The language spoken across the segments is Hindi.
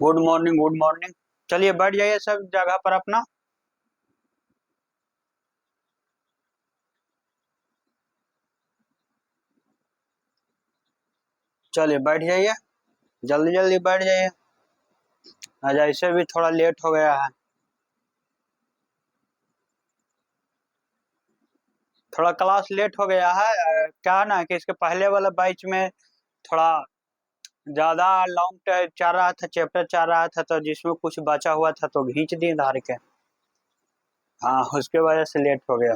Good morning good morning. चलिए बैठ जाइए सब जगह पर अपना। चलिए बैठ जाइए, जल्दी जल्दी बैठ जाइए। आज ऐसे भी थोड़ा लेट हो गया है। थोड़ा क्लास लेट हो गया है। क्या है ना कि इसके पहले वाला बैच में थोड़ा ज्यादा लॉन्ग चल रहा था, चैप्टर चल रहा था, तो जिसमें कुछ बचा हुआ था तो खींच दिए धार के। हाँ, उसके वजह से लेट हो गया।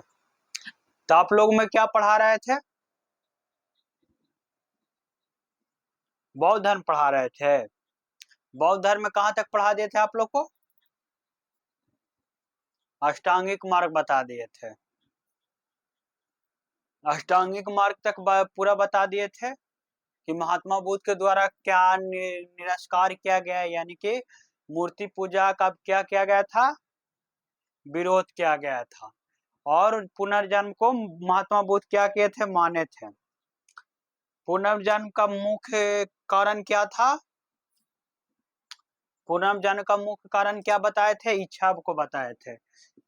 तो आप लोग में क्या पढ़ा रहे थे? बौद्ध धर्म पढ़ा रहे थे। बौद्ध धर्म में कहाँ तक पढ़ा दिए थे आप लोग को? अष्टांगिक मार्ग बता दिए थे। अष्टांगिक मार्ग तक पूरा बता दिए थे कि महात्मा बुद्ध के द्वारा क्या निरस्कार किया गया है, यानी कि मूर्ति पूजा का क्या किया गया था, विरोध किया गया था। और पुनर्जन्म को महात्मा बुद्ध क्या किए थे, माने थे। पुनर्जन्म का मुख्य कारण क्या था? पुनर्जन्म का मुख्य कारण क्या बताए थे? इच्छा को बताए थे।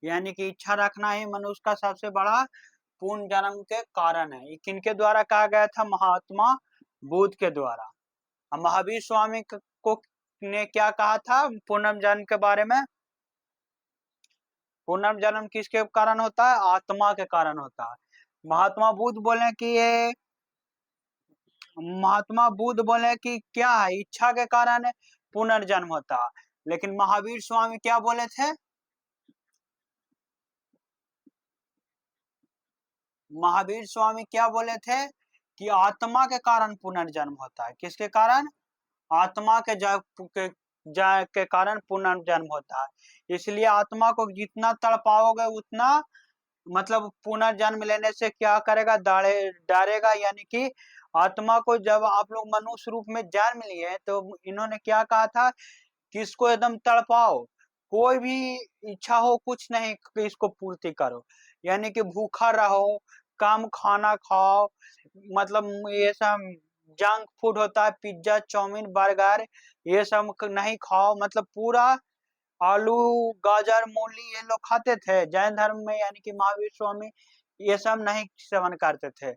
यानी कि इच्छा रखना ही मनुष्य का सबसे बड़ा पूर्ण जन्म के कारण है। ये किनके द्वारा कहा गया था? महात्मा बुद्ध के द्वारा। महावीर स्वामी को ने क्या कहा था पुनर्जन्म के बारे में? पुनर्जन्म किसके कारण होता है? आत्मा के कारण होता है। महात्मा बुद्ध बोले कि ये महात्मा बुद्ध बोले कि क्या है, इच्छा के कारण पुनर्जन्म होता है। लेकिन महावीर स्वामी क्या बोले थे? महावीर स्वामी क्या बोले थे कि आत्मा के कारण पुनर्जन्म होता है। किसके कारण? आत्मा के के कारण पुनर्जन्म होता है। इसलिए आत्मा को जितना तड़पाओगे उतना मतलब पुनर्जन्म लेने से क्या करेगा, डरेगा। यानी कि आत्मा को जब आप लोग मनुष्य रूप में जन्म लिए तो इन्होंने क्या कहा था कि इसको एकदम तड़पाओ, कोई भी इच्छा हो कुछ नहीं कि इसको पूर्ति करो। यानी कि भूखा रहो, कम खाना खाओ, मतलब ये सब जंक फूड होता है, पिज्जा चाउमीन बर्गर, ये सब नहीं खाओ। मतलब पूरा आलू गाजर मूली ये लोग खाते थे जैन धर्म में, यानी कि महावीर स्वामी ये सब नहीं सेवन करते थे।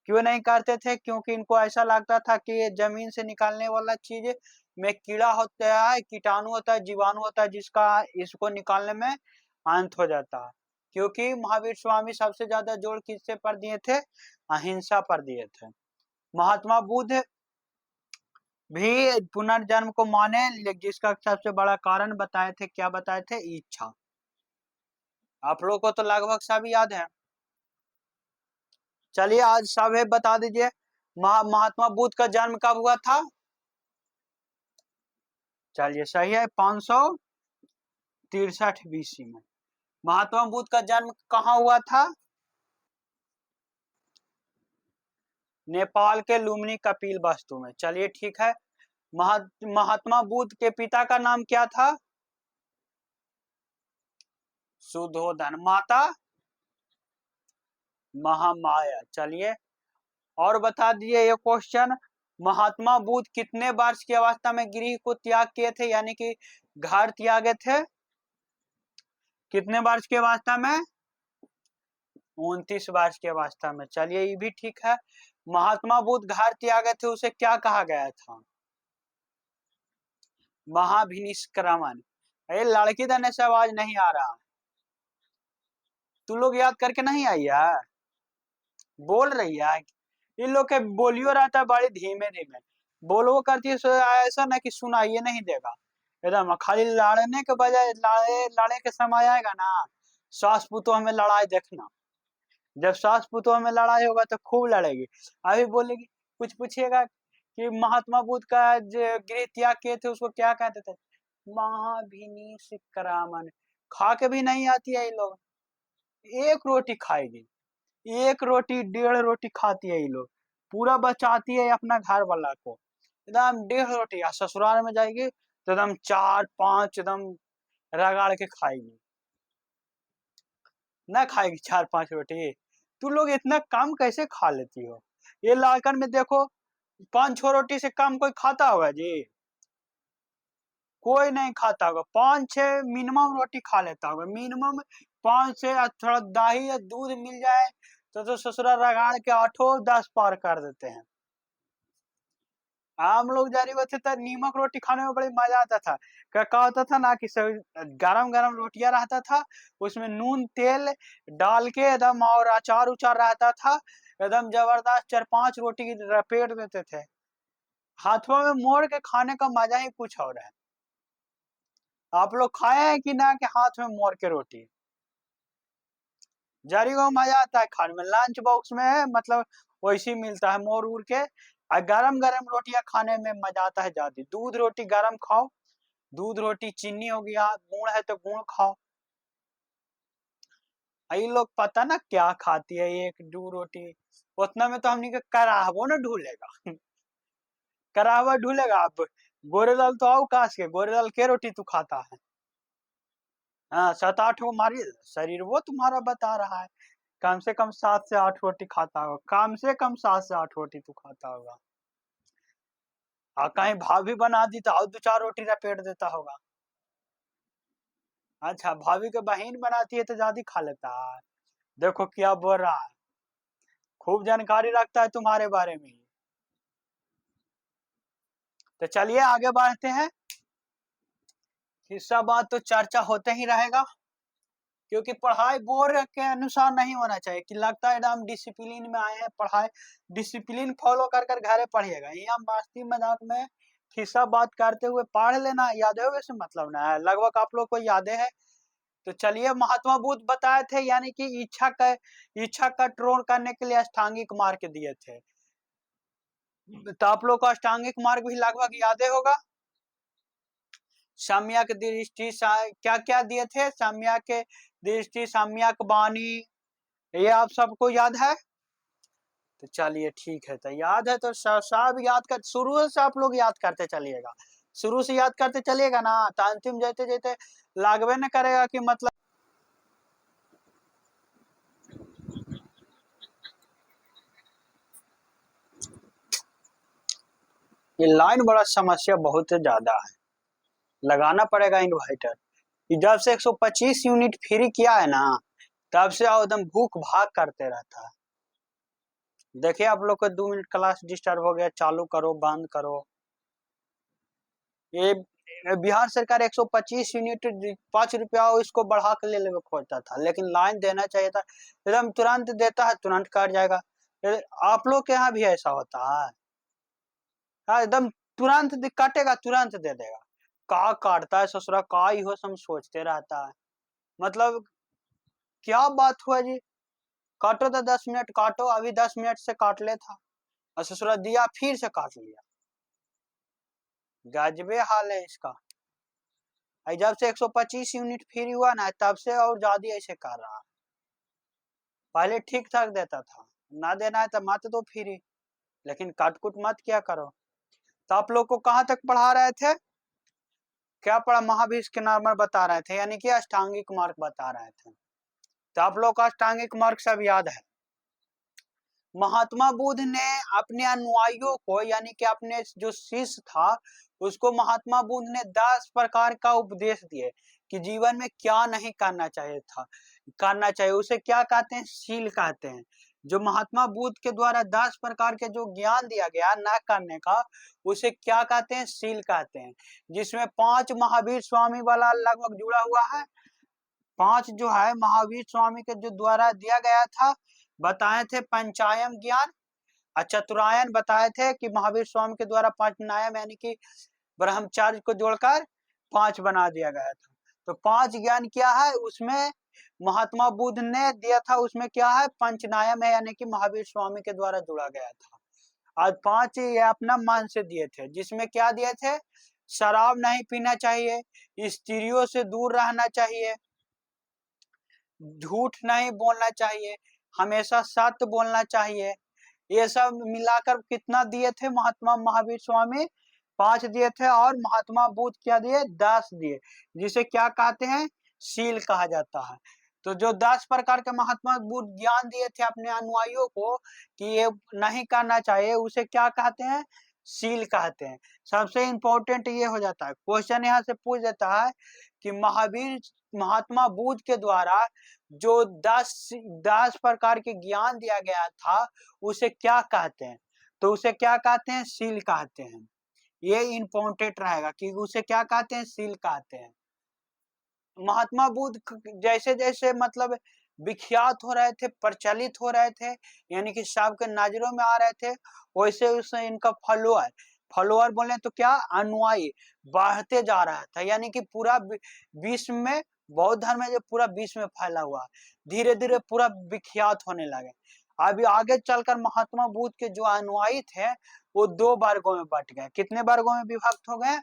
क्यों नहीं करते थे? क्योंकि इनको ऐसा लगता था कि ये जमीन से निकालने वाला चीज में कीड़ा होता है, कीटाणु होता है, जीवाणु होता है, जिसका इसको निकालने में अंत हो जाता है। क्योंकि महावीर स्वामी सबसे ज्यादा जोर किससे पर दिए थे? अहिंसा पर दिए थे। महात्मा बुद्ध भी पुनर्जन्म को माने, जिसका सबसे बड़ा कारण बताए थे, क्या बताए थे? इच्छा। आप लोग को तो लगभग सब याद है। चलिए आज सब है बता दीजिए, महात्मा बुद्ध का जन्म कब हुआ था? चलिए सही है, 563 BC में। महात्मा बुद्ध का जन्म कहाँ हुआ था? नेपाल के लुम्बिनी कपिल वस्तु में। चलिए ठीक है। महात्मा बुद्ध के पिता का नाम क्या था? सुधोधन। माता? महामाया। चलिए और बता दिए ये क्वेश्चन, महात्मा बुद्ध कितने वर्ष की अवस्था में गृह को त्याग किए थे, यानी कि घर त्यागे थे? कितने वर्ष की अवस्था में? 29 वर्ष की अवस्था में। चलिए ये भी ठीक है। महात्मा बुद्ध घर त्यागे थे, उसे क्या कहा गया था? महाभिनिष्क्रमण। ये लड़की देने से आवाज नहीं आ रहा, तू लोग याद करके नहीं आई है? बोल रही है। इन लोग के बोलियो रहता है बड़े धीमे धीमे, बोलवो करती है ऐसा ना कि सुनाइए नहीं देगा। एकदम खाली लड़ने के बजाय लड़े के समय आएगा ना, सास पुतोह में लड़ाई देखना। जब सास पुतोह में लड़ाई होगा तो खूब लड़ेगी। अभी बोलेगी, कुछ पूछिएगा कि महात्मा बुद्ध का जो गृह त्याग किए थे उसको क्या कहते थे? महाभिनिष्क्रमण। खा के भी नहीं आती है ये लोग। एक रोटी खाएगी, एक रोटी 1.5 रोटी खाती है ये लोग, पूरा बचाती है अपना घर वाला को। एकदम 1.5 रोटी, या ससुराल में जाएगी तो एकदम 4-5 एकदम रगाड़ के खाएगी। ना खाएगी 4-5 रोटी? तू लोग इतना कम कैसे खा लेती हो? ये लाकर में देखो, 5-6 रोटी से कम कोई खाता होगा जी? कोई नहीं खाता होगा, 5-6 मिनिमम रोटी खा लेता होगा, मिनिमम 5 से, थोड़ा दही या दूध मिल जाए तो ससुरा रगाड़ के 8-10 पार कर देते हैं। हम लोग जारी होते थे, नीमक रोटी खाने में बड़ी मजा आता था। क्या होता था ना कि गरम गरम रोटियां रहता था, उसमें नून तेल डाल के एकदम, और अचार उचार रहता था, एकदम जबरदस्त 4-5 रोटी लपेट देते थे। हाथों में मोड़ के खाने का मजा ही कुछ और है। आप लोग खाए हैं कि ना कि हाथ में मोड़ के रोटी? जारी को मजा आता है खाने में, लंच बॉक्स में मतलब वैसे ही मिलता है मोड़ उड़ के, और गरम गरम रोटियां खाने में मजा आता है ज्यादा। दूध रोटी गरम खाओ, दूध रोटी, चीनी हो गया, गुड़ है तो गुड़ खाओ। ये लोग पता ना क्या खाती है, एक दो रोटी, उतना में तो हमनी के कराहबो ना ढूलेगा। कराहबा ढूलेगा आप? गोरेलाल तो आओ काश के, गोरेलाल के रोटी तू खाता है? हाँ, 7-8 वो हमारी शरीर वो तुम्हारा बता रहा है, कम से कम 7 से 8 रोटी खाता होगा, कम से कम 7 से 8 रोटी तू खाता होगा। कहीं भाभी बना दी तो और 2-4 रोटी लपेट देता होगा। अच्छा, भाभी के बहन बनाती है तो ज्यादा खा लेता है। देखो क्या बोल रहा है, खूब जानकारी रखता है तुम्हारे बारे में। तो चलिए आगे बढ़ते हैं, हिस्सा बात तो चर्चा होते ही रहेगा, क्योंकि पढ़ाई बोर्ड के अनुसार नहीं होना चाहिए कि लगता है एकदम डिसिप्लिन में आए हैं, पढ़ाई डिसिप्लिन फॉलो कर कर घरे पढ़िएगा। यहाँ मस्ती मजाक में हिस्सा बात करते हुए पढ़ लेना, याद है वैसे मतलब ना है, लगभग आप लोग को यादें है। तो चलिए, महात्मा बुद्ध बताए थे, यानी कि इच्छा कंट्रोल करने के लिए अष्टांगिक मार्ग दिए थे। तो आप लोग को अष्टांगिक मार्ग भी लगभग यादें होगा। सम्यक दृष्टि क्या क्या दिए थे, सम्यक दृष्टि, सम्यक वाणी, ये आप सबको याद है? तो चलिए ठीक है, तो याद है तो सब याद कर, शुरू से आप लोग याद करते चलिएगा, शुरू से याद करते चलिएगा ना, तो अंतिम जाते जाते लागबे न करेगा कि मतलब ये लाइन बड़ा समस्या बहुत ज्यादा है, लगाना पड़ेगा इन्वर्टर। जब से 125 यूनिट फ्री किया है ना, तब से एकदम भूख भाग करते रहता है। देखिए आप लोग को 2 मिनट क्लास डिस्टर्ब हो गया, चालू करो बंद करो। ये बिहार सरकार 125 यूनिट 5 रुपया इसको बढ़ा के ले लेवे खोजता था, लेकिन लाइन देना चाहिए था, एकदम तुरंत देता है, तुरंत कट जाएगा। आप लोग के यहाँ भी ऐसा होता है? हाँ, एकदम तुरंत कटेगा, तुरंत दे देगा। का काटता है ससुरा, का इहो सब सोचते रहता है, मतलब क्या बात हुआ जी? काटो तो 10 मिनट काटो, अभी 10 मिनट से काट ले था, और ससुरा दिया फिर से काट लिया। गजबे हाल है इसका। जब से 125 यूनिट फ्री हुआ ना, तब से और ज्यादा ऐसे कर रहा। पहले ठीक ठाक देता था, ना देना है तो मत दो फ्री, लेकिन काटकुट मत क्या करो। तो आप लोग को कहाँ तक पढ़ा रहे थे, क्या पढ़ा, महावीर के नॉर्मल बता रहे थे, यानी कि अष्टांगिक मार्ग बता रहे थे। तो आप लोग का अष्टांगिक मार्ग सब याद है। महात्मा बुद्ध ने अपने अनुयायियों को, यानी कि अपने जो शिष्य था उसको, महात्मा बुद्ध ने 10 प्रकार का उपदेश दिए कि जीवन में क्या नहीं करना चाहिए था, करना चाहिए, उसे क्या कहते हैं, शील कहते हैं। जो महात्मा बुद्ध के द्वारा 10 प्रकार के जो ज्ञान दिया गया न करने का, उसे क्या कहते हैं, शील कहते हैं। जिसमें 5 महावीर स्वामी वाला लगभग जुड़ा हुआ है। 5 जो है महावीर स्वामी के जो द्वारा दिया गया था, बताए थे पंचायन ज्ञान, चतुरायन बताए थे कि महावीर स्वामी के द्वारा पंचनायम, यानी कि ब्रह्मचार्य को जोड़कर 5 बना दिया गया था। तो 5 ज्ञान क्या है उसमें, महात्मा बुद्ध ने दिया था, उसमें क्या है, पंचनायम है, यानी कि महावीर स्वामी के द्वारा जुड़ा गया था। आज 5 ये अपना मन से दिए थे, जिसमें क्या दिए थे, शराब नहीं पीना चाहिए, स्त्रियों से दूर रहना चाहिए, झूठ नहीं बोलना चाहिए, हमेशा सत्य बोलना चाहिए। ये सब मिलाकर कितना दिए थे महात्मा महावीर स्वामी, 5 दिए थे, और महात्मा बुद्ध क्या दिए, 10 दिए, जिसे क्या कहते हैं, शील कहा जाता है। तो जो 10 प्रकार के महात्मा बुद्ध ज्ञान दिए थे अपने अनुयायियों को कि ये नहीं करना चाहिए, उसे क्या कहते हैं, शील कहते हैं। सबसे इंपॉर्टेंट ये हो जाता है, क्वेश्चन यहाँ से पूछ देता है कि महात्मा बुद्ध के द्वारा जो 10 प्रकार के ज्ञान दिया गया था उसे क्या कहते हैं, तो उसे क्या कहते हैं, शील कहते हैं। ये इंपॉर्टेंट रहेगा कि उसे क्या कहते हैं, शील कहते हैं। महात्मा बुद्ध जैसे जैसे मतलब विख्यात हो रहे थे, प्रचलित हो रहे थे, यानी कि सबके नजरों में आ रहे थे, वैसे वैसे इनका फॉलोअर फॉलोअर बोले तो क्या, अनुयायी बढ़ते जा रहा था। यानी कि पूरा विश्व में बौद्ध धर्म है जो पूरा विश्व में फैला हुआ, धीरे धीरे पूरा विख्यात होने लगे। अभी आगे चलकर महात्मा बुद्ध के जो अनुयायी थे वो 2 वर्गों में बट गए। कितने वर्गों में विभक्त हो गए,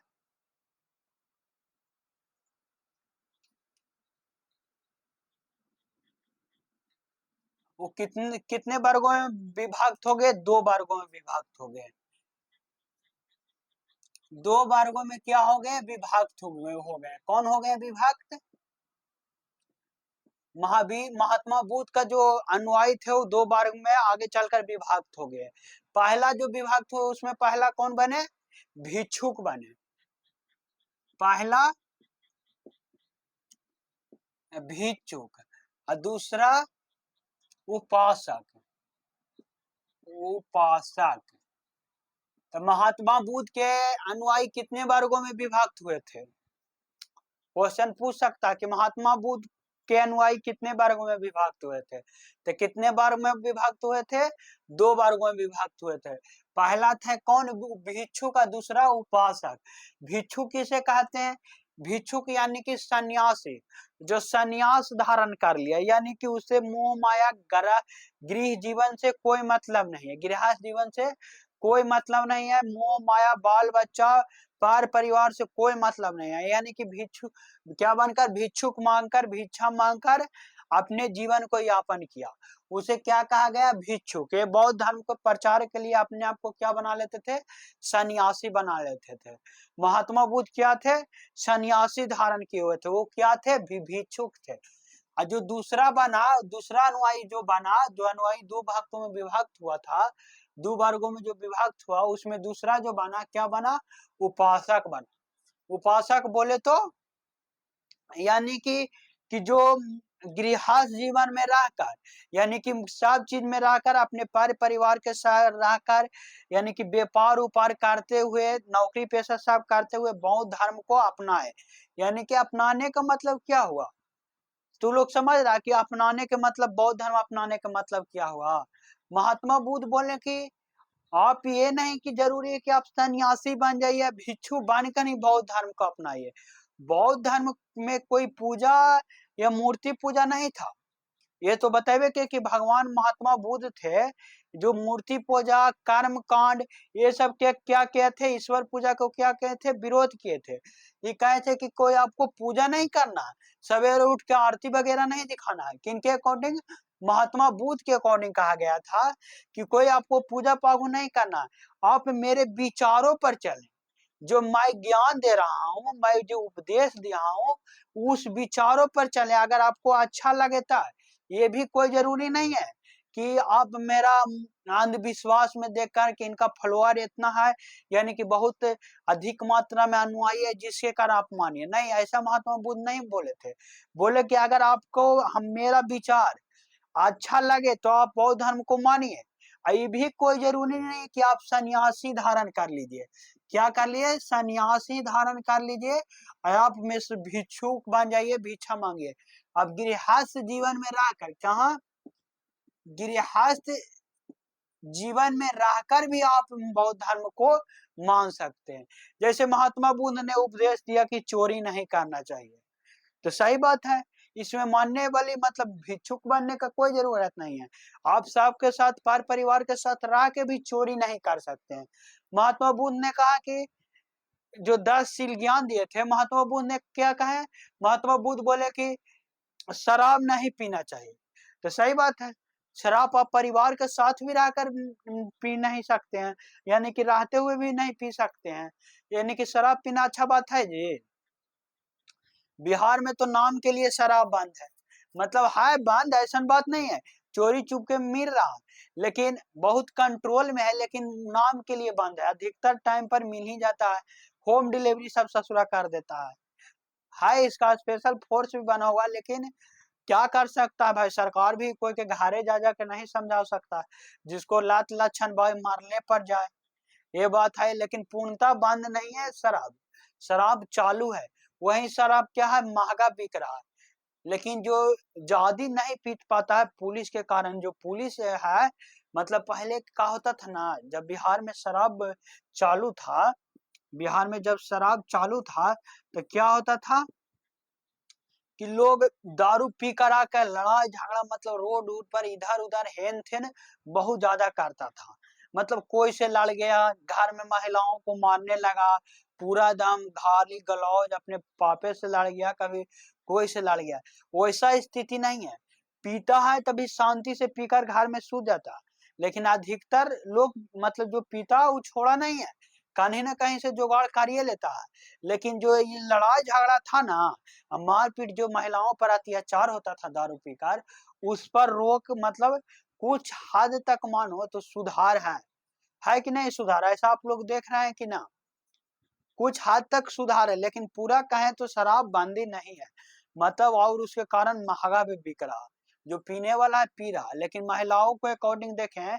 वो कितने कितने वर्गों में विभक्त हो गए, 2 वर्गों में विभक्त हो गए। 2 वर्गों में क्या हो गए, विभक्त हो गए। कौन हो गए विभक्त, महावीर महात्मा बुद्ध का जो अनुयायी थे वो 2 वर्ग में आगे चलकर विभक्त हो गए। पहला जो विभक्त हुआ उसमें पहला कौन बने, भिक्षुक बने। पहला भिक्षुक और दूसरा उपासक। उपासक। तो महात्मा बुद्ध के अनुयायी कितने वर्गों में विभक्त हुए थे, क्वेश्चन पूछ सकता है कि महात्मा बुद्ध के अनुयायी कितने वर्गों में विभक्त हुए थे, तो कितने वर्ग में विभक्त हुए थे, 2 वर्गों में विभक्त हुए थे। पहला था कौन, भिक्षु का, दूसरा उपासक। भिक्षु किसे कहते हैं, भिक्षुक यानी कि सन्यासी, जो सन्यास धारण कर लिया, यानी कि उसे मोह माया गृह जीवन से कोई मतलब नहीं है, गृहस्थ जीवन से कोई मतलब नहीं है, मोह माया बाल बच्चा पर परिवार से कोई मतलब नहीं है। यानी कि भिक्षु क्या बनकर, भिक्षुक मांगकर, भिक्षा मांगकर अपने जीवन को यापन किया, उसे क्या कहा गया, भिक्षुक। ये बौद्ध धर्म को प्रचार के लिए अपने आप को क्या बना लेते थे, सन्यासी बना लेते थे। महात्मा बुद्ध क्या थे, सन्यासी धारण किए हुए थे, वो क्या थे, भिक्षुक थे। और जो दूसरा बना, दूसरा अनुयायी जो बना, जो अनुयायी 2 भागों में विभक्त हुआ था, 2 वर्गों में जो विभक्त हुआ, उसमें दूसरा जो बना क्या बना, उपासक बना। उपासक बोले तो यानी कि जो गृहस्थ जीवन में रहकर, यानी कि सब चीज में रहकर, अपने परिवार के साथ रहकर, यानी कि व्यापार उपार करते हुए, नौकरी पेशा सब करते हुए बौद्ध धर्म को अपनाए। यानी कि अपनाने का मतलब क्या हुआ, तू लोग समझ रहा कि अपनाने के मतलब, बौद्ध धर्म अपनाने का मतलब क्या हुआ। महात्मा बुद्ध बोले कि आप ये नहीं कि जरूरी है कि आप सन्यासी बन जाइए, भिक्षु बनकर ही बौद्ध धर्म को अपनाइए। बौद्ध धर्म में कोई पूजा या मूर्ति पूजा नहीं था। ये तो बतावे कि भगवान महात्मा बुद्ध थे जो मूर्ति पूजा, कर्म कांड, ये सब के क्या किए थे, ईश्वर पूजा को क्या किए थे, विरोध किए थे। ये कहे थे कि कोई आपको पूजा नहीं करना है, सवेरे उठ के आरती वगैरह नहीं दिखाना है। किनके अकॉर्डिंग, महात्मा बुद्ध के अकॉर्डिंग कहा गया था कि कोई आपको पूजा पाठ नहीं करना, आप मेरे विचारों पर चलें, जो मैं ज्ञान दे रहा हूँ, मैं जो उपदेश दिया हूँ, उस विचारों पर चले। अगर आपको अच्छा लगे तो, ये भी कोई जरूरी नहीं है कि आप मेरा अंधविश्वास में देखकर कि इनका फॉलोअर इतना है, यानी कि बहुत अधिक मात्रा में अनुयायी है जिसके कारण आप मानिए, नहीं, ऐसा महात्मा बुद्ध नहीं बोले थे। बोले कि अगर आपको हम मेरा विचार अच्छा लगे तो आप बौद्ध धर्म को मानिए, ये भी कोई जरूरी नहीं कि आप सन्यासी धारण कर लीजिए। क्या कर लिए, सन्यासी धारण कर लीजिए, आप में से भिक्षुक बन जाइए, भिक्षा मांगिए। अब गृहस्थ जीवन में रहकर, कहा, गृहस्थ जीवन में रहकर भी आप बौद्ध धर्म को मान सकते हैं। जैसे महात्मा बुद्ध ने उपदेश दिया कि चोरी नहीं करना चाहिए, तो सही बात है, इसमें मानने वाली मतलब भिक्षुक बनने का कोई जरूरत नहीं है। आप सबके साथ परिवार के साथ रह के भी चोरी नहीं कर सकते हैं। महात्मा बुद्ध ने कहा कि जो 10 शील ज्ञान दिए थे, महात्मा बुद्ध ने क्या कहा है, महात्मा बुद्ध बोले कि शराब नहीं पीना चाहिए, तो सही बात है, शराब आप परिवार के साथ भी रहकर पी नहीं सकते हैं, यानी कि रहते हुए भी नहीं पी सकते हैं, यानी कि शराब पीना अच्छा बात है जी। बिहार में तो नाम के लिए शराब बंद है, मतलब है बंद, ऐसा बात नहीं है, चोरी चुप के मिल रहा, लेकिन बहुत कंट्रोल में है, लेकिन नाम के लिए बंद है। अधिकतर टाइम पर मिल ही जाता है, होम डिलीवरी सब ससुरा कर देता है इसका स्पेशल फोर्स भी बना हुआ, लेकिन क्या कर सकता है भाई, सरकार भी कोई के घरे जा जा के नहीं समझा सकता, जिसको लात लक्षण भाई मारने पर जाए, ये बात है। लेकिन पूर्णतः बंद नहीं है शराब, शराब चालू है। वही शराब क्या है, महंगा बिक रहा है, लेकिन जो ज्यादा नहीं पीट पाता है पुलिस के कारण। जो पुलिस है, मतलब पहले क्या होता था ना, जब बिहार में शराब चालू था, बिहार में जब शराब चालू था तो क्या होता था कि लोग दारू पी कर आकर लड़ाई झगड़ा, मतलब रोड उड पर इधर उधर हेन थे बहुत ज्यादा करता था। मतलब कोई से लड़ गया, घर में महिलाओं को मारने लगा, पूरा दम गाली गलौज अपने पापे से लड़ गया, कभी कोई से लड़ गया। वैसा स्थिति नहीं है, पीता है तभी शांति से पीकर घर में सो जाता। लेकिन अधिकतर लोग, मतलब जो पीता वो छोड़ा नहीं है, कहीं ना कहीं से जुगाड़ करिए लेता है। लेकिन जो ये लड़ाई झगड़ा था ना, मारपीट, जो महिलाओं पर अत्याचार होता था दारू पीकर, उस पर रोक, मतलब कुछ हद तक मानो तो सुधार है कि नहीं सुधार, ऐसा आप लोग देख रहे हैं कि ना? कुछ हद तक सुधार है, लेकिन पूरा कहें तो शराब बंदी नहीं है, मतलब, और उसके कारण महंगा भी बिक रहा। जो पीने वाला है पी रहा, लेकिन महिलाओं को अकॉर्डिंग देखें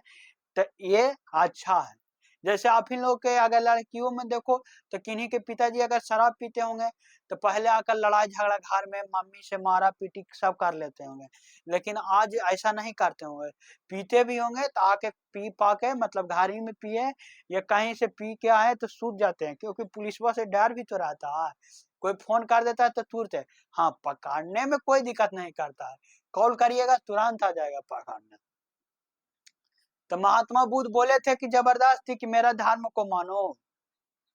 तो ये अच्छा है। जैसे आप ही लोग के अगर लड़कियों में देखो तो किन्हीं के पिताजी अगर शराब पीते होंगे तो पहले आकर लड़ाई झगड़ा घर में मम्मी से मारा पीटी सब कर लेते होंगे, लेकिन आज ऐसा नहीं करते होंगे। पीते भी होंगे तो आके पी पा के, मतलब घर ही में पिए या कहीं से पी के आए तो सूत जाते हैं, क्योंकि पुलिसवा से डर भी तो रहता है। कोई फोन कर देता है तो तुरंत है, हाँ, पकड़ने में कोई दिक्कत नहीं करता है, कॉल करिएगा तुरंत आ जाएगा पकड़ने। तो महात्मा बुद्ध बोले थे कि जबरदस्ती कि मेरा धर्म को मानो,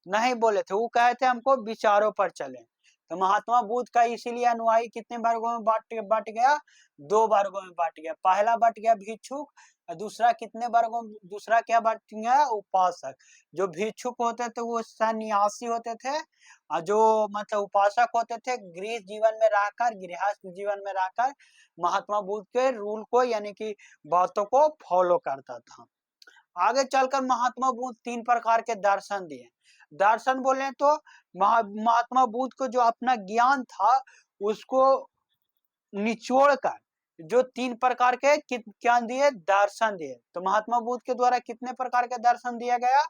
नहीं बोले थे, वो कहे थे हमको विचारों पर चले। तो महात्मा बुद्ध का इसीलिए अनुयायी कितने वर्गों में बट गया, दो वर्गों में बट गया। पहला बट गया भिक्षुक, और दूसरा कितने वर्गों में, दूसरा क्या बट गया, उपासक। जो भिक्षुक होते थे वो सन्यासी होते थे, और जो मतलब उपासक होते थे गृह जीवन में रहकर, गृहस्थ जीवन में रहकर महात्मा बुद्ध के रूल को, यानी कि बातों को फॉलो करता था। आगे चलकर महात्मा बुद्ध तीन प्रकार के दर्शन दिए। दर्शन बोले तो महात्मा बुद्ध को जो अपना ज्ञान था उसको निचोड़ कर जो तीन प्रकार के ज्ञान दिए, दर्शन दिए। तो महात्मा बुद्ध के द्वारा कितने प्रकार के दर्शन दिया गया,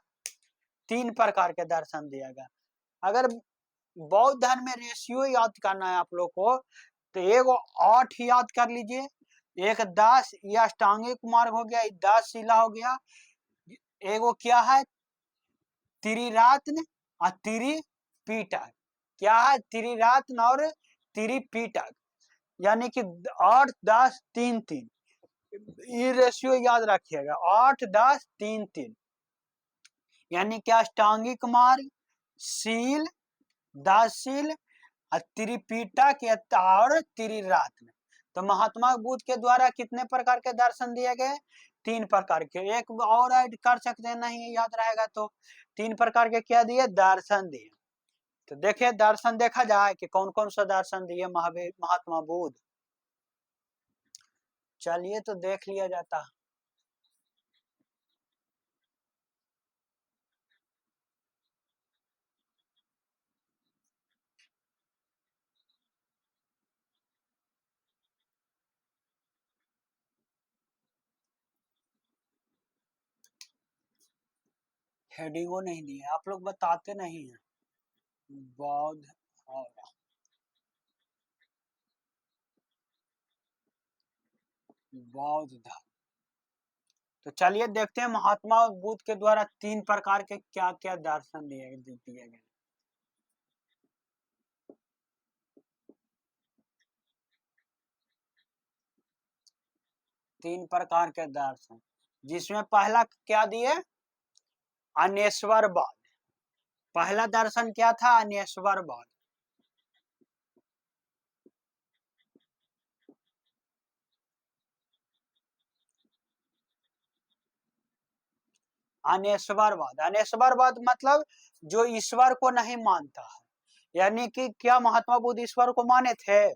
तीन प्रकार के दर्शन दिया गया। अगर बौद्ध धर्म में रेशियो याद करना है आप लोग को तो एगो 8 याद कर लीजिए, एक 10 ये अष्टांगिक मार्ग हो गया, 10 शिला हो गया, एगो क्या है त्रिरात्न और त्रिपीठक। क्या है त्रिरात्न और त्रिपीठक, यानी कि 8 10 3 3, ये रेशियो याद रखिएगा, 8 10 3 3, यानी कि अष्टांगिक मार्ग, शील, 10 शील और त्रिपीठक और त्रिरात्न। तो महात्मा बुद्ध के द्वारा कितने प्रकार के दर्शन दिए गए, तीन प्रकार के। एक और ऐड कर सकते हैं, नहीं याद रहेगा तो, तीन प्रकार के क्या दिए, दर्शन दिए। तो देखिए दर्शन देखा जाए कि कौन कौन सा दर्शन दिए महावीर महात्मा बुद्ध। चलिए तो देख लिया जाता। हेडिंगो नहीं दिए, आप लोग बताते नहीं है। बौद्ध और बौद्ध धर्म। तो चलिए देखते हैं महात्मा बुद्ध के द्वारा तीन प्रकार के क्या क्या दर्शन दिए गए। तीन प्रकार के दर्शन, जिसमें पहला क्या दिए, अनेश्वरवाद। पहला दर्शन क्या था, अनेश्वरवाद। अनेश्वरवाद, अनेश्वरवाद मतलब जो ईश्वर को नहीं मानता है, यानी कि क्या महात्मा बुद्ध ईश्वर को माने थे,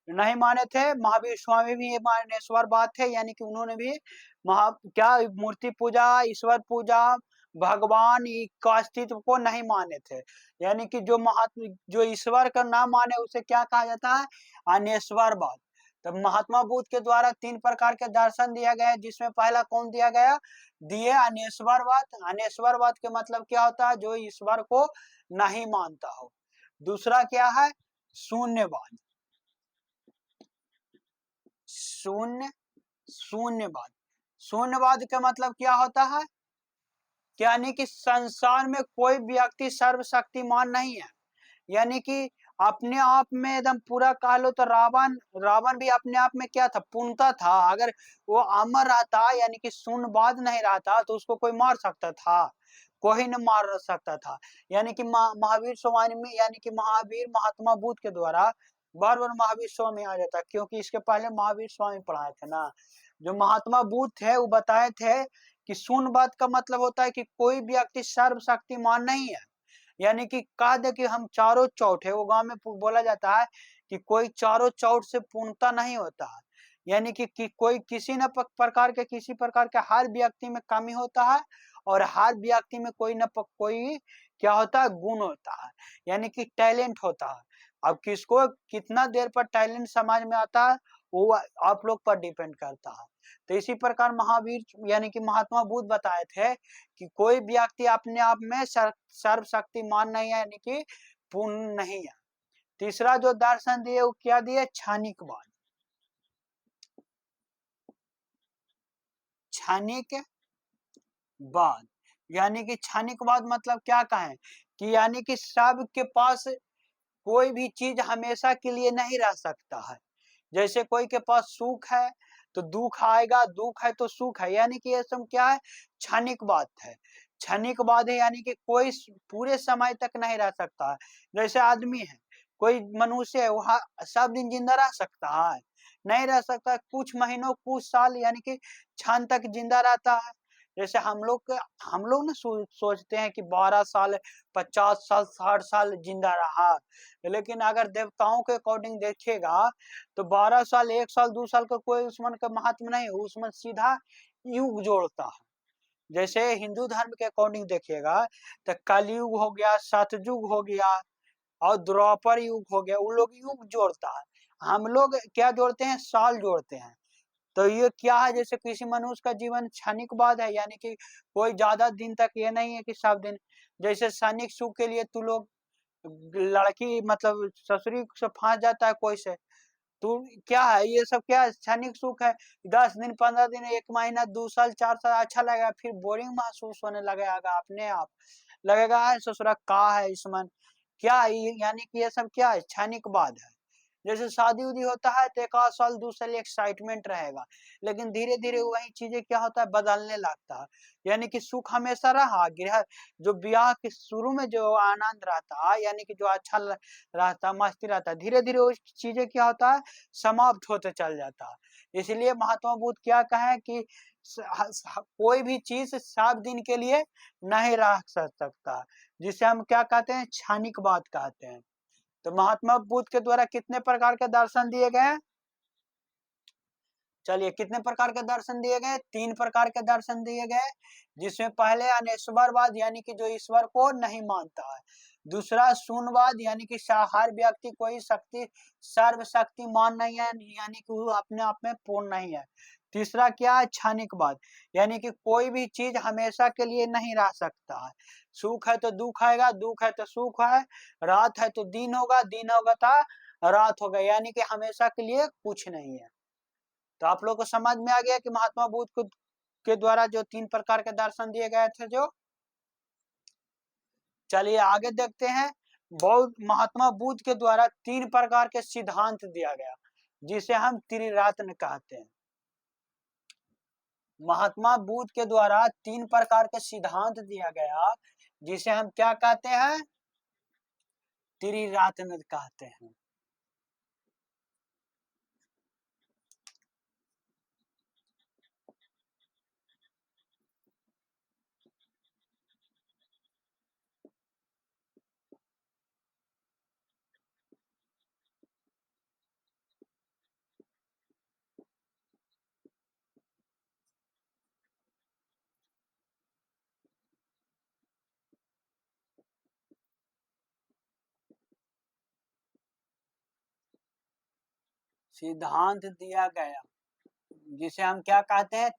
नहीं माने थे। महावीर स्वामी भी ये मानेश्वरवाद थे, यानी कि उन्होंने भी क्या मूर्ति पूजा, ईश्वर पूजा, भगवान का अस्तित्व को नहीं माने थे। यानी कि जो ईश्वर का ना माने उसे क्या कहा जाता है, अनेश्वरवाद। तो महात्मा बुद्ध के द्वारा 3 प्रकार के दर्शन दिया गया है, जिसमें पहला कौन दिया गया, दिए अनेश्वरवाद। अनेश्वरवाद के मतलब क्या होता है, जो ईश्वर को नहीं मानता हो। दूसरा क्या है, शून्यवाद। शून्य शून्यवाद। शून्यवाद का मतलब क्या होता है, यानी कि संसार में कोई व्यक्ति सर्वशक्तिमान नहीं है। यानी कि अपने आप में एकदम पूरा कह लो तो रावण रावण भी अपने आप में क्या था, पूर्णता था। अगर वो अमर रहता, यानी कि शून्यवाद नहीं रहता, तो उसको कोई मार सकता था, कोई न मार सकता था। यानी कि महावीर स्वामी में, यानी कि महावीर महात्मा बुद्ध के द्वारा बार बार महावीर स्वामी आ जाता, क्योंकि इसके पहले महावीर स्वामी पढ़ाए थे ना। जो महात्मा बुद्ध थे वो बताए थे कि शून्यवाद का मतलब होता है कि कोई व्यक्ति सर्वशक्तिमान नहीं है। यानी कि कह दे कि हम चारों चौट है, वो गांव में बोला जाता है कि कोई चारों चौट से पूर्णता नहीं होता है। यानी कि कोई किसी न प्रकार के किसी प्रकार के हर व्यक्ति में कमी होता है, और हर व्यक्ति में कोई न कोई क्या होता है, गुण होता है, यानी कि टैलेंट होता है। अब किसको कितना देर पर टैलेंट समाज में आता है, वो आप लोग पर डिपेंड करता है। तो इसी प्रकार महावीर यानी कि महात्मा बुद्ध बताए थे कि कोई व्यक्ति अपने आप में सर्वशक्तिमान नहीं है, यानी कि पूर्ण नहीं है। तीसरा जो दर्शन दिए वो क्या दिए, क्षणिकवाद। क्षणिकवाद, यानी कि क्षणिकवाद मतलब क्या कहें कि यानी कि सबके पास कोई भी चीज हमेशा के लिए नहीं रह सकता है। जैसे कोई के पास सुख है तो दुख आएगा, दुख है तो सुख है, यानी कि ये सब क्या है, क्षणिक बात है। क्षणिक बात है, यानी कि कोई पूरे समय तक नहीं रह सकता है। जैसे आदमी है, कोई मनुष्य है, वह सब दिन जिंदा रह सकता है, नहीं रह सकता। कुछ महीनों कुछ साल यानी कि क्षण तक जिंदा रहता है। जैसे हम लोग ना सोचते हैं कि 12 साल, 50 साल, 60 साल जिंदा रहा, लेकिन अगर देवताओं के अकॉर्डिंग देखिएगा तो 12 साल, 1 साल, 2 साल का कोई उसमें का महात्मा नहीं है, उसमें सीधा युग जोड़ता है। जैसे हिंदू धर्म के अकॉर्डिंग देखिएगा तो कलयुग हो गया, सतयुग हो गया, और द्वापर युग हो गया, वो लोग युग जोड़ता है। हम लोग क्या जोड़ते हैं, साल जोड़ते हैं। तो ये क्या है, जैसे किसी मनुष्य का जीवन क्षणिक बाद है, यानी कि कोई ज्यादा दिन तक ये नहीं है कि सब दिन। जैसे क्षणिक सुख के लिए तू लोग लड़की मतलब ससुरी से फांस जाता है कोई से, तो क्या है ये सब, क्या है, क्षणिक सुख है। 10 दिन, 15 दिन, 1 महीना, 2 साल, 4 साल अच्छा लगेगा, फिर बोरिंग महसूस होने लगेगा, अपने आप लगेगा ससुरा का है इसमें, क्या है यानी कि ये सब क्या है, क्षणिक बाद है। जैसे शादी उदी होता है तो 1 आध साल 2 साल एक्साइटमेंट रहेगा, लेकिन धीरे धीरे वही चीजें क्या होता है, बदलने लगता है। यानी कि सुख हमेशा रहा, गृह जो ब्याह के शुरू में जो आनंद रहता है, यानी कि जो अच्छा रहता, मस्ती रहता है, धीरे धीरे वो चीजें क्या होता है, समाप्त होते चल जाता है। इसलिए महात्मा बुद्ध क्या कहे कि कोई भी चीज सब दिन के लिए नहीं रह सकता, जिसे हम क्या कहते हैं, क्षणिक बात कहते हैं। तो महात्मा बुद्ध के द्वारा कितने प्रकार के दर्शन दिए गए हैं, चलिए कितने प्रकार के दर्शन दिए गए, 3 प्रकार के दर्शन दिए गए। जिसमें पहले अनेश्वरवाद, यानी कि जो ईश्वर को नहीं मानता है। दूसरा शून्यवाद, यानी कि हर व्यक्ति कोई शक्ति सर्वशक्तिमान नहीं है, यानी कि वो अपने आप में पूर्ण नहीं है। तीसरा क्या है, क्षणिकवाद, यानी कि कोई भी चीज हमेशा के लिए नहीं रह सकता है। सुख है तो दुख आएगा, दुख है तो सुख है, रात है तो दिन होगा तो रात होगा, यानी कि हमेशा के लिए कुछ नहीं है। तो आप लोग को समझ में आ गया कि महात्मा बुद्ध को के द्वारा जो 3 प्रकार के दर्शन दिए गए थे जो। चलिए आगे देखते हैं। बौद्ध महात्मा बुद्ध के द्वारा 3 प्रकार के सिद्धांत दिया गया, जिसे हम त्रिरत्न कहते हैं। महात्मा बुद्ध के द्वारा 3 प्रकार के सिद्धांत दिया गया, जिसे हम क्या कहते हैं, त्रिरत्न कहते हैं। सिद्धांत दिया गया जिसे हम क्या कहते हैं,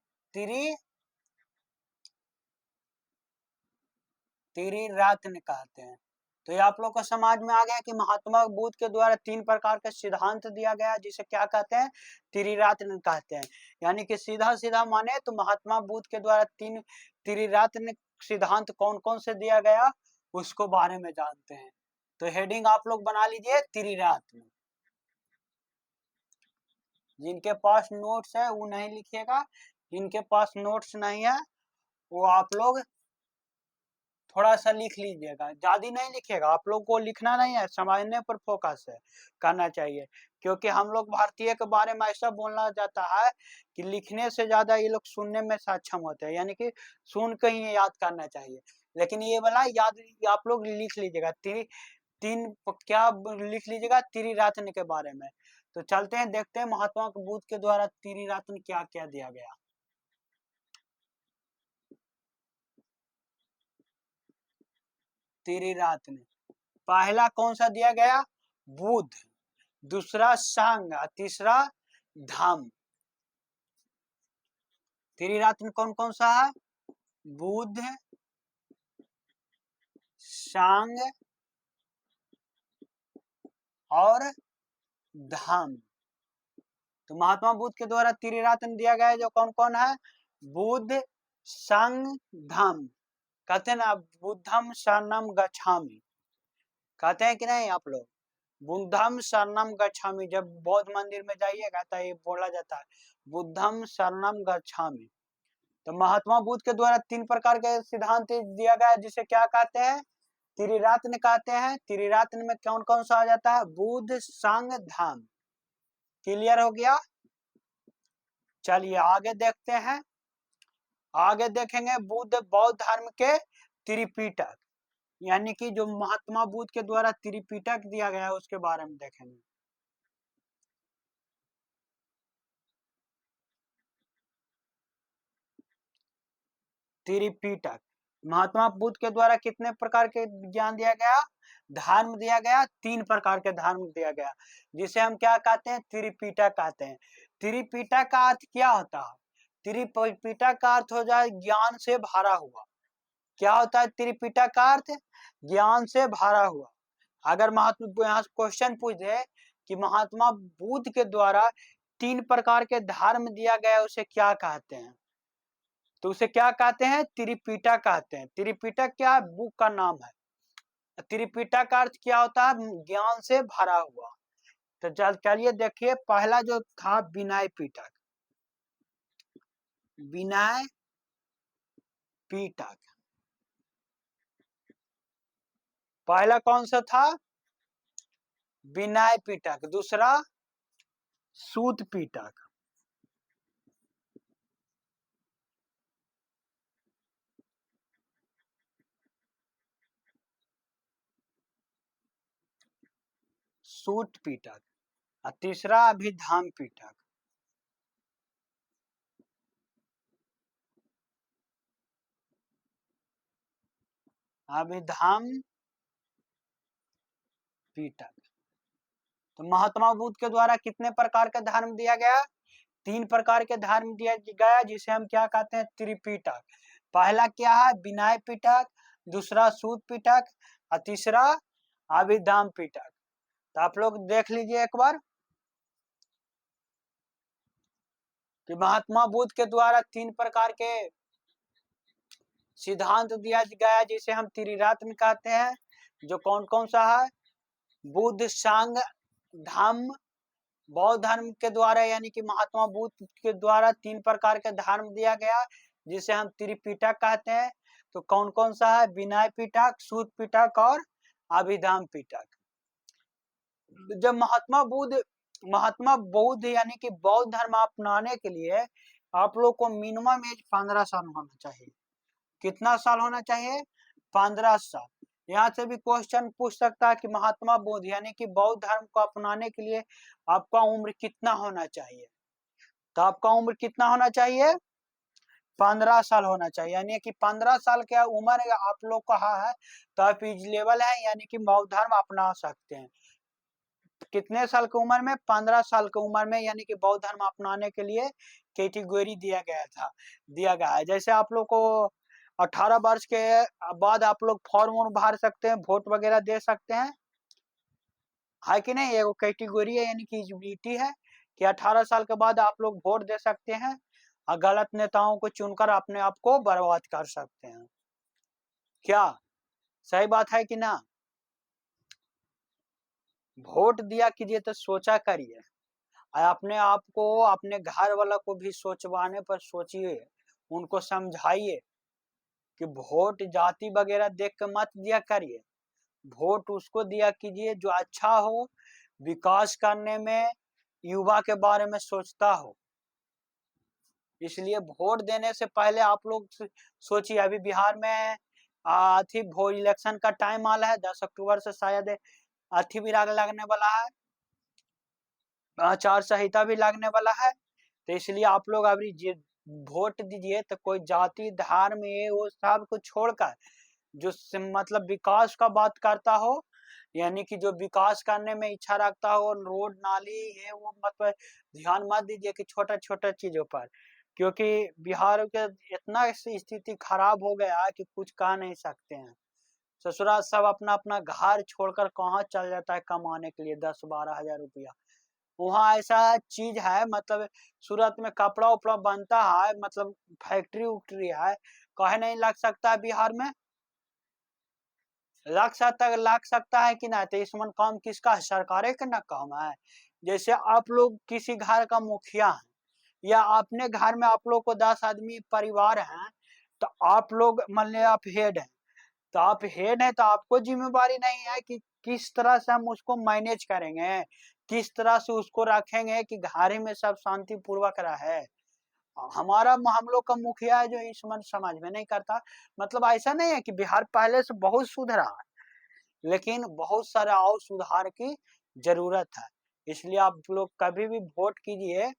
त्रिरत्न कहते हैं। तो ये आप लोग को समझ में आ गया कि महात्मा बुद्ध के द्वारा 3 प्रकार का सिद्धांत दिया गया जिसे क्या कहते हैं, त्रिरत्न कहते हैं। यानी कि सीधा सीधा माने तो महात्मा बुद्ध के द्वारा 3 त्रिरत्न सिद्धांत कौन कौन से दिया गया उसको बारे में जानते हैं। तो हेडिंग आप लोग बना लीजिए त्रिरत्न। जिनके पास नोट्स है वो नहीं लिखिएगा, जिनके पास नोट्स नहीं है वो आप लोग थोड़ा सा लिख लीजिएगा, ज्यादा नहीं लिखिएगा। आप लोग को लिखना नहीं है, समझने पर फोकस है करना चाहिए। क्योंकि हम लोग भारतीय के बारे में ऐसा बोलना जाता है कि लिखने से ज्यादा ये लोग सुनने में सक्षम होते हैं, यानी कि सुन के ही याद करना चाहिए। लेकिन ये वाला याद आप लोग लिख लीजिएगा, क्या लिख लीजिएगा, त्रिरत्न के बारे में। तो चलते हैं, देखते हैं महात्मा बुद्ध के द्वारा त्रिरत्न क्या क्या दिया गया। त्रिरत्न पहला कौन सा दिया गया, बुद्ध, दूसरा संघ, तीसरा धम्म। त्रिरत्न कौन कौन सा है, बुद्ध, संघ और धम्म। तो महात्मा बुद्ध के द्वारा त्रिरत्न दिया गया है जो कौन कौन है, बुद्ध, संघ, धम्म। कहते हैं ना बुद्धम शरणम गच्छामि, कहते हैं कि नहीं आप लोग, बुद्धम शरणम गच्छामि। जब बौद्ध मंदिर में जाइएगा तो ये बोला जाता है बुद्धम शरणम गच्छामि। तो महात्मा बुद्ध के द्वारा 3 प्रकार के सिद्धांत दिया गया जिसे क्या कहते हैं, त्रिरत्न कहते हैं। त्रिरत्न में कौन कौन सा आ जाता है, बुद्ध, संघ, धम्म। क्लियर हो गया। चलिए आगे देखते हैं, आगे देखेंगे बुद्ध बौद्ध धर्म के त्रिपिटक, यानी कि जो महात्मा बुद्ध के द्वारा त्रिपिटक दिया गया है उसके बारे में देखेंगे। त्रिपिटक महात्मा बुद्ध के द्वारा कितने प्रकार के ज्ञान दिया गया, धर्म दिया गया, 3 प्रकार के धर्म दिया गया जिसे हम क्या कहते हैं, त्रिपिटक कहते हैं। त्रिपिटक का अर्थ क्या होता है, त्रिपिटक का अर्थ हो जाए ज्ञान से भरा हुआ। क्या होता है त्रिपिटक का अर्थ, ज्ञान से भरा हुआ। अगर महात्मा यहाँ क्वेश्चन पूछ दे कि महात्मा बुद्ध के द्वारा 3 प्रकार के धर्म दिया गया उसे क्या कहते हैं, तो उसे क्या कहते हैं, त्रिपिटक कहते हैं। त्रिपिटक क्या है, बुक का नाम है। त्रिपिटक का अर्थ क्या होता है, ज्ञान से भरा हुआ। तो चलिए देखिए, पहला जो था विनय पिटक, विनय पिटक पहला कौन सा था, विनय पिटक। दूसरा सूत पिटक, सूत पिटक, और तीसरा अभिधाम पिटक। अभिधाम पिटक। तो महात्मा बुद्ध के द्वारा कितने प्रकार का धर्म दिया गया, 3 प्रकार के धर्म दिया गया जिसे हम क्या कहते हैं, त्रिपिटक। पहला क्या है, विनय पिटक, दूसरा सूत पिटक और तीसरा अभिधाम पिटक। तो आप लोग देख लीजिए एक बार कि महात्मा बुद्ध के द्वारा 3 प्रकार के सिद्धांत दिया गया जिसे हम त्रिरत्न कहते हैं, जो कौन कौन सा है, बुद्ध, संघ, धम्म। बौद्ध धर्म के द्वारा यानी कि महात्मा बुद्ध के द्वारा 3 प्रकार के धर्म दिया गया जिसे हम त्रिपिटक कहते हैं। तो कौन कौन सा है, विनय पिटक, सूत पिटक और अभिधाम पिटक। जब महात्मा बुद्ध यानी कि बौद्ध धर्म अपनाने के लिए आप लोग को मिनिमम एज 15 साल होना चाहिए। कितना साल होना चाहिए, 15 साल। यहाँ से भी क्वेश्चन पूछ सकता है कि महात्मा बुद्ध यानी कि बौद्ध धर्म को अपनाने के लिए आपका उम्र कितना होना चाहिए, तो आपका उम्र कितना होना चाहिए, 15 साल होना चाहिए। यानी कि 15 साल के उम्र आप लोग कहा है तो आप एलिजिबल है, यानी कि बौद्ध धर्म अपना सकते हैं। कितने साल की उम्र में? 15 साल की उम्र में, यानी कि बौद्ध धर्म अपनाने के लिए कैटेगरी दिया गया है। जैसे आप लोग को 18 वर्ष के बाद आप लोग फॉर्म वॉर्म भर सकते हैं, वोट वगैरह दे सकते हैं, है कि नहीं? ये वो कैटेगरी है, यानी कि एलिजिबिलिटी है कि 18 साल के बाद आप लोग वोट दे सकते हैं और गलत नेताओं को चुनकर अपने आप को बर्बाद कर सकते हैं। क्या सही बात है कि ना? वोट दिया कीजिए तो सोचा करिए, और अपने आप को, अपने घर वाला को भी सोचवाने पर सोचिए, उनको समझाइए कि वोट जाति वगैरह देख के मत दिया करिए। वोट उसको दिया कीजिए जो अच्छा हो, विकास करने में, युवा के बारे में सोचता हो। इसलिए वोट देने से पहले आप लोग सोचिए। अभी बिहार में अथी भो इलेक्शन का टाइम आ रहा है, 10 अक्टूबर से शायद अथी भी लगने वाला है, आचार संहिता भी लगने वाला है। तो इसलिए आप लोग अभी वोट दीजिए तो कोई जाति धर्म ये वो सब को छोड़कर जो मतलब विकास का बात करता हो, यानी कि जो विकास करने में इच्छा रखता हो, रोड नाली ये वो मतलब ध्यान मत दीजिए कि छोटा छोटा चीजों पर, क्योंकि बिहार के इतना स्थिति खराब हो गया है कि कुछ कह नहीं सकते हैं। ससुराल सब अपना अपना घर छोड़कर कहाँ चल जाता है कमाने के लिए 10-12 हजार रुपया। वहाँ ऐसा चीज है, मतलब सूरत में कपड़ा उपड़ा बनता है, मतलब फैक्ट्री उक्ट्री है, कहे नहीं लग सकता बिहार में? लग सकता है कि ना? तो इसमें काम किसका है? सरकारे का ना काम है। जैसे आप लोग किसी घर का मुखिया है, या अपने घर में आप लोग को 10 आदमी परिवार है, तो आप लोग मान लिया आप हेड है, तो आप हेड है तो आपको जिम्मेवारी नहीं है कि किस तरह से हम उसको मैनेज करेंगे, किस तरह से उसको रखेंगे कि घर ही में सब शांति पूर्वक रहे। हमारा हम लोग का मुखिया है जो इस मन समाज में नहीं करता। मतलब ऐसा नहीं है कि बिहार पहले से बहुत सुधरा है, लेकिन बहुत सारा और सुधार की जरूरत है। इसलिए आप लोग कभी भी वोट कीजिए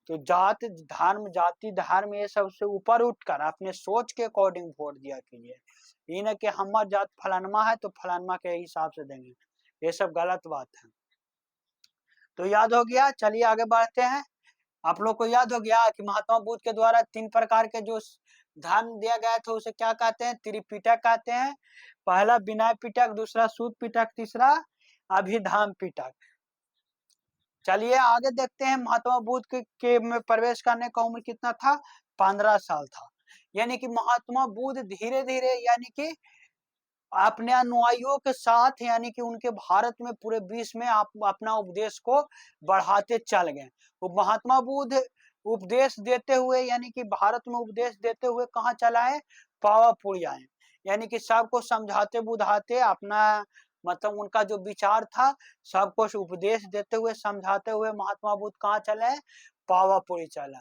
तो जाति धर्म ये सब से ऊपर उठकर अपने सोच के अकॉर्डिंग वोट दिया कीजिए। ये ना कि हमार जात फलानमा है तो फलानमा के हिसाब से देंगे, ये सब गलत बात है। तो याद हो गया, चलिए आगे बढ़ते हैं। आप लोग को याद हो गया कि महात्मा बुद्ध के द्वारा 3 प्रकार के जो धर्म दिया गया था उसे क्या कहते हैं? त्रिपिटक कहते हैं। पहला विनय पिटक, दूसरा सूत पिटक, तीसरा अभिधाम पिटक। चलिए आगे देखते हैं। महात्मा बुद्ध के में प्रवेश करने का उम्र कितना था? 15 साल था। यानी कि महात्मा बुद्ध धीरे धीरे, यानी कि अपने अनुयायियों के साथ, यानी कि उनके भारत में पूरे विश्व में आप अपना उपदेश को बढ़ाते चल गए। वो महात्मा बुद्ध उपदेश देते हुए, यानी कि भारत में उपदेश देते हुए कहाँ चलाए? पावापुरी आए। यानी कि सबको समझाते बुझाते अपना, मतलब उनका जो विचार था सबको उपदेश देते हुए समझाते हुए महात्मा बुद्ध कहाँ चले? पावापुरी चले।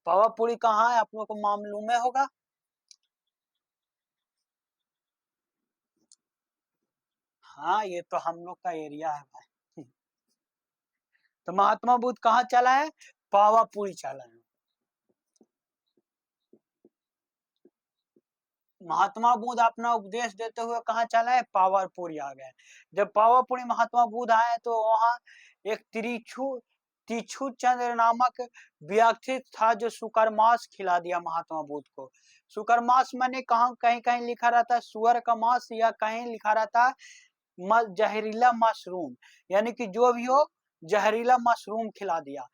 पावापुरी कहाँ है? आप लोग को मालूम में होगा। हाँ, ये तो हम लोग का एरिया है भाई। तो महात्मा बुद्ध कहाँ चला है? पावापुरी चला है। महात्मा बुद्ध अपना उपदेश देते हुए कहाँ चला है? पावापुरी आ गए। जब पावापुरी महात्मा बुद्ध आए तो वहां एक तिरछू चंद्र नामक व्यक्ति था जो सुकरमास खिला दिया महात्मा बुद्ध को। सुकरमास माने कहाँ, कहीं कहीं लिखा रहता है सुअर का मांस, या कहीं लिखा रहता है जहरीला मशरूम, यानी कि जो भी हो जहरीला मशरूम खिला दिया।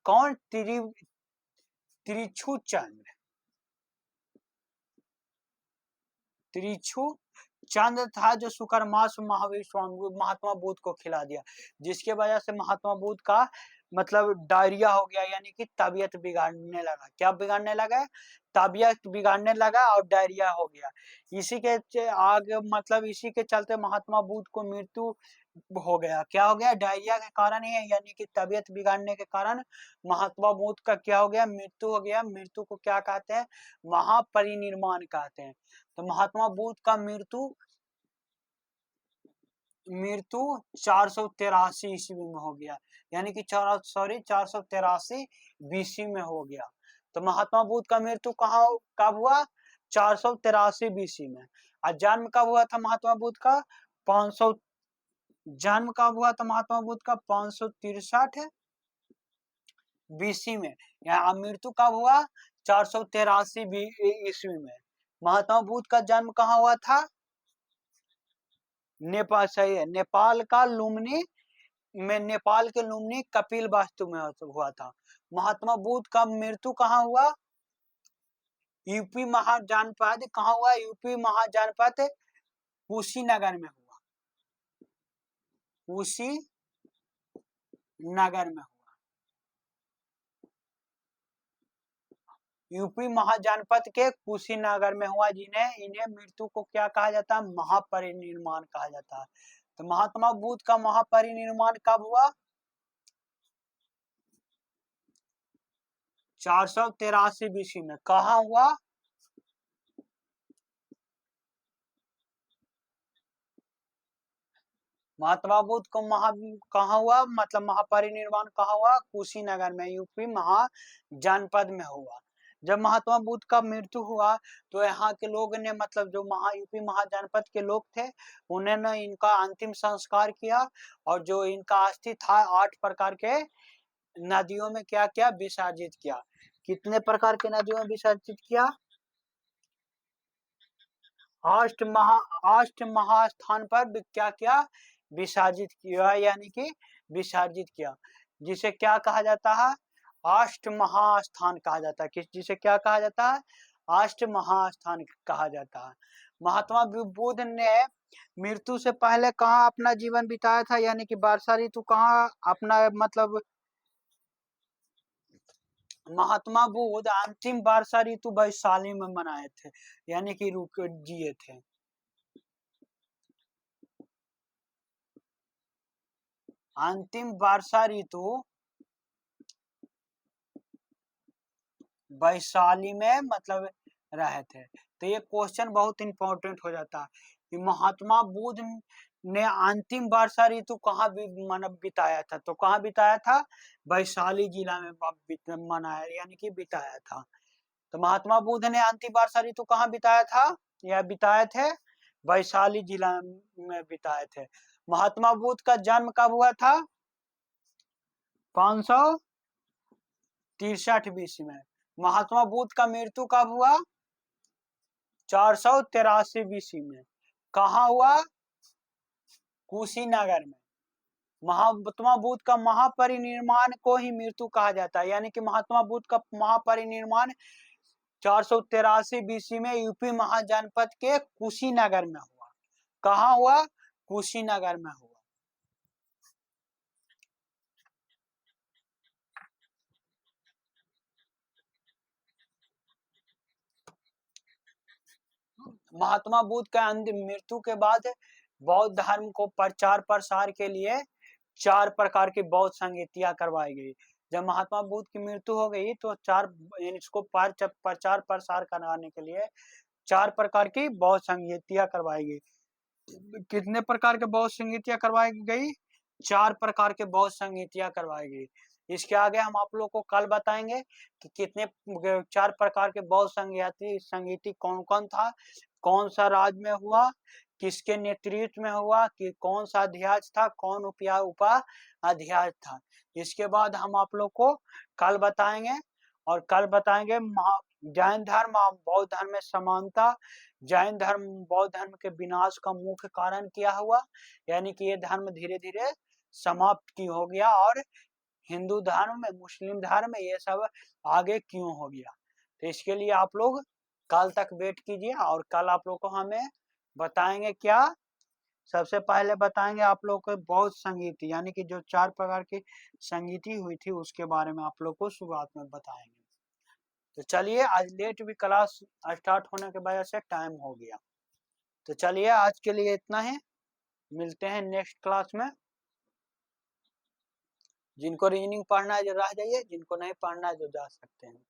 कौन? त्रिछू चंद्र, त्रिछू चंद्र था जो सुकरमास महावीर स्वामी महात्मा बुद्ध को खिला दिया, जिसके वजह से महात्मा बुद्ध का मतलब डायरिया हो गया, यानी कि तबीयत बिगाड़ने लगा। क्या बिगाड़ने लगा? तबीयत बिगाड़ने लगा और डायरिया हो गया। इसी के आगे मतलब इसी के चलते महात्मा बुद्ध को मृत्यु हो गया। क्या हो गया? डायरिया के कारण ही है, यानी कि तबीयत बिगाड़ने के कारण महात्मा बुद्ध का क्या हो गया? मृत्यु हो गया। मृत्यु को क्या कहते हैं? महापरिनिर्वाण कहते हैं। तो महात्मा बुद्ध का मृत्यु मृत्यु 483 ईस्वी में हो गया, यानी कि 483 बीसी में हो गया। तो महात्मा बुद्ध का मृत्यु कब हुआ? 483 बीसी में। और जन्म कब हुआ था महात्मा बुद्ध का? 500 जन्म कब हुआ था महात्मा बुद्ध का? 563 BC में। यहाँ मृत्यु कब हुआ? 483 ईस्वी में। महात्मा बुद्ध का जन्म कहाँ हुआ था? नेपाल। सही है, नेपाल का लुम्बिनी में, नेपाल के लुम्बिनी कपिल वास्तु में हुआ था। महात्मा बुद्ध का मृत्यु कहाँ हुआ? यूपी महाजनपद कहाँ हुआ? यूपी महाजनपद कुशीनगर में हुआ। कुशीनगर में हुआ। यूपी महाजनपद के कुशीनगर में हुआ। इन्हें मृत्यु को क्या कहा जाता है? महापरिनिर्वाण कहा जाता है। तो महात्मा बुद्ध का महापरिनिर्वाण कब हुआ? 483 BC में। कहाँ हुआ? महात्मा बुद्ध को कहाँ हुआ, मतलब महापरिनिर्वाण कहाँ हुआ? कुशीनगर में, यूपी महाजनपद में हुआ। जब महात्मा बुद्ध का मृत्यु हुआ तो यहाँ के लोग ने, मतलब जो यूपी महाजनपद के लोग थे, उन्होंने इनका अंतिम संस्कार किया। और जो इनका अस्थि था 8 प्रकार के नदियों में क्या किया? विसर्जित किया। कितने प्रकार के नदियों में विसर्जित किया? 8 महास्थान पर क्या किया? विसर्जित किया, यानी कि विसर्जित किया। जिसे क्या कहा जाता है? अष्ट महास्थान कहा जाता है। जिसे क्या कहा जाता है? अष्ट महास्थान कहा जाता है। महात्मा बुद्ध ने मृत्यु से पहले कहाँ अपना जीवन बिताया था? यानी कि वर्षा ऋतु कहाँ अपना, मतलब महात्मा बुद्ध अंतिम वर्षा ऋतु वैशाली में मनाए थे, यानी कि रुक जिए थे। अंतिम वर्षा ऋतु वैशाली में मतलब रहे थे। तो ये क्वेश्चन बहुत इंपॉर्टेंट हो जाता है कि महात्मा बुद्ध ने अंतिम वर्षा ऋतु कहाँ बिताया था? तो कहाँ बिताया था? वैशाली जिला में मनाया, यानी कि बिताया था। तो महात्मा बुद्ध ने अंतिम वर्षा ऋतु कहाँ बिताया था? या बिताए थे? वैशाली जिला में बिताए थे। महात्मा बुद्ध का जन्म कब हुआ था? 563 BC में। महात्मा बुद्ध का मृत्यु कब हुआ? 483 BC में। कहाँ हुआ? कुशीनगर में। महात्मा बुद्ध का महापरिनिर्वाण को ही मृत्यु कहा जाता है, यानी कि महात्मा बुद्ध का महापरिनिर्वाण 483 BC में यूपी महाजनपद के कुशीनगर में हुआ। कहाँ हुआ? कुशीनगर में हुआ। महात्मा बुद्ध का अंतिम मृत्यु के बाद बौद्ध धर्म को प्रचार प्रसार के लिए 4 प्रकार की बौद्ध संगीतियां करवाई गई। जब महात्मा बुद्ध की मृत्यु हो गई तो इसको प्रचार प्रसार कराने के लिए 4 प्रकार की बौद्ध संगीतियां करवाई गई। कितने प्रकार के बौद्ध संगीतियां करवाई गई? 4 प्रकार के बौद्ध संगीतियां करवाई गई। इसके आगे हम आप लोग को कल बताएंगे कि कितने 4 प्रकार के बौद्ध संगीति कौन कौन था, कौन सा राज्य में हुआ, किसके नेतृत्व में हुआ, कि कौन सा अध्याय था, कौन उपा अध्याय था। इसके बाद हम आप लोग को कल बताएंगे। और कल बताएंगे जैन धर्म और बौद्ध धर्म में समानता, जैन धर्म बौद्ध धर्म के विनाश का मुख्य कारण क्या हुआ, यानी कि ये धर्म धीरे धीरे समाप्त क्यों हो गया, और हिंदू धर्म में, मुस्लिम धर्म में ये सब आगे क्यों हो गया। तो इसके लिए आप लोग कल तक वेट कीजिए। और कल आप लोग को हमें बताएंगे क्या? सबसे पहले बताएंगे आप लोग को बौद्ध संगीति, यानी कि जो 4 प्रकार की संगीति हुई थी उसके बारे में आप लोग को शुरुआत में बताएंगे। तो चलिए, आज लेट भी क्लास स्टार्ट होने की वजह से टाइम हो गया। तो चलिए आज के लिए इतना ही, मिलते हैं नेक्स्ट क्लास में। जिनको रीजनिंग पढ़ना है जो रह जाइए, जिनको नहीं पढ़ना है जो जा सकते हैं।